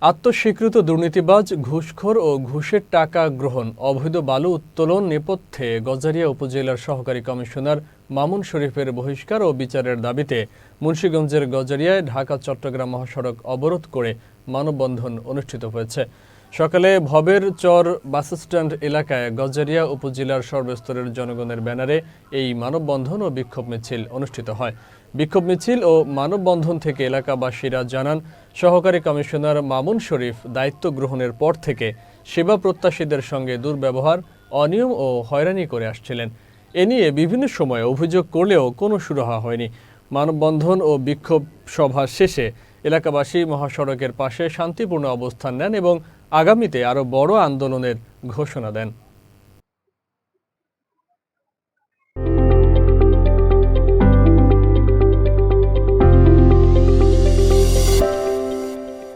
আত্মস্বীকৃত দুর্নীতিবাজ, ঘুষখোর ও ঘুষের টাকা গ্রহণ, অবৈধ বালু উত্তোলন নেপথ্যে গজারিয়া উপজেলার সহকারী কমিশনার মামুন শরীফের বহিষ্কার ও বিচারের দাবিতে মুন্সিগঞ্জের গজারিয়ায় ঢাকা-চট্টগ্রাম মহাসড়ক অবরোধ করে মানববন্ধন অনুষ্ঠিত হয়েছে। সকালে ভবের চর বাসস্ট্যান্ড এলাকায় গজারিয়া উপজেলার সর্বস্তরের জনগণের ব্যানারে এই মানববন্ধন ও বিক্ষোভ মিছিল অনুষ্ঠিত হয়। বিক্ষোভ মিছিল ও মানববন্ধন থেকে এলাকাবাসীরা জানান, সহকারী কমিশনার মামুন শরীফ দায়িত্ব গ্রহণের পর থেকে সেবা প্রত্যাশীদের সঙ্গে দুর্ব্যবহার, অনিয়ম ও হয়রানি করে আসছিলেন। এ নিয়ে বিভিন্ন সময়ে অভিযোগ করলেও কোনো সুরাহা হয়নি। মানববন্ধন ও বিক্ষোভ সভা শেষে এলাকাবাসী মহাসড়কের পাশে শান্তিপূর্ণ অবস্থান নেন এবং আগামীতে আরও বড় আন্দোলনের ঘোষণা দেন।